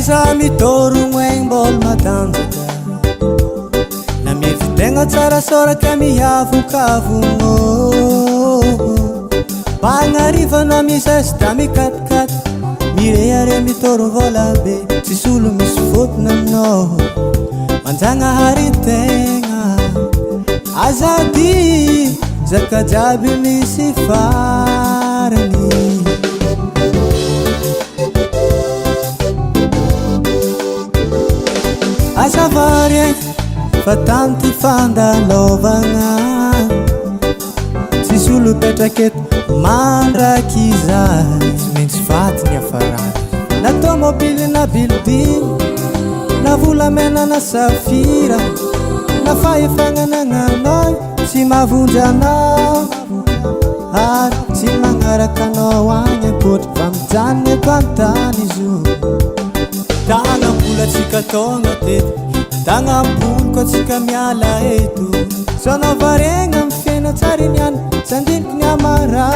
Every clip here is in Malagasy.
Iza mitorogno egny mbôla matanjaka na mety tegna tsara soraka mihavokavogno Pagnarivanao misasy da mikatikaty mireare mitorogno vola be tsisy olo misy fotona aminao manjanahary tegna azady zaka jiaby misy farany azavary egny fa tany ty fandalovagna tsisy olo petraketo mandraky zay tsy maintsy vatiny afarany na tomobily na building na volamena na safira na fahefagnanananao tsy mahavonjy anao ary tsy magnaraka anao agny ankotry fa mijanony eto an-tany izy io Tagna-mbola tsika taogna teto Tagna-mbola koa tsika miala eto Sonao varegna amy fiaina tsara niany Sandiniky ny amara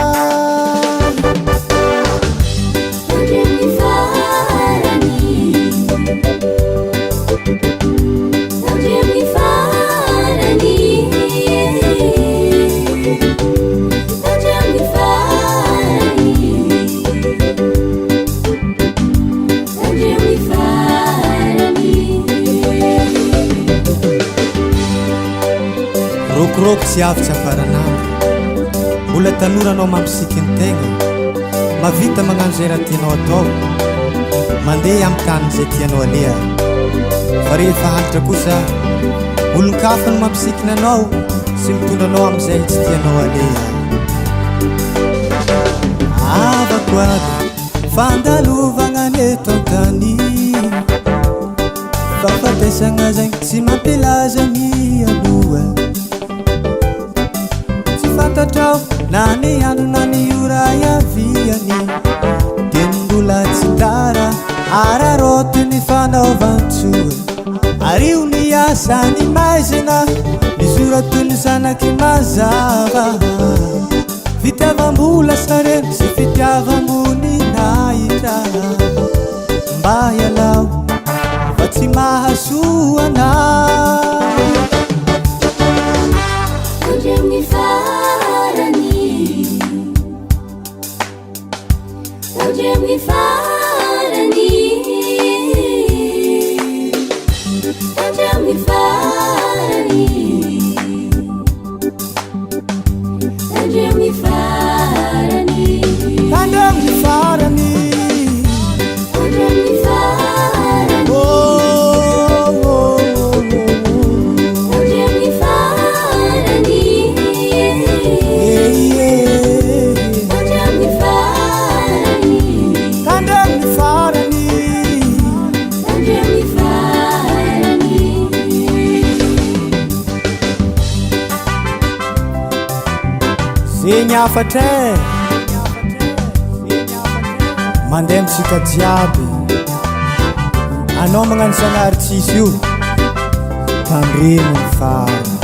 Rokoroko tsy avy afaran'andro mbola tanora anao mampisika ny tegna mavita magnano zay raha tianao atao mandeha amin'ny tany zay tianao aleha fa rehefa halitra kosa olon-kafa no mampisikina anao sy mitondra anao amin'izay tsy tianao aleha avako aby fandalovagna neto an-tany fahafatesagna zay tsy mampilaza mialoha Fantatrao na ny andro na ny ora iaviany dia ny mbola tsy tara araroty ny fanaovan-tsoa ary io ny asa ny maizina mizora toy ny zanaky mazava fitiavam-bola sareny sy fitiavam-bony nahitra mba hialao fa tsy mahasoa anao Andremy farany Andremy farany Andremy farany Andremy farany Andremy farany Oh Andremy farany Andremy farany Andremy farany Andremy farany Zegny afatra mandeha amitsika jiaby anao magnano Sanary tsisy io tandremo ny fara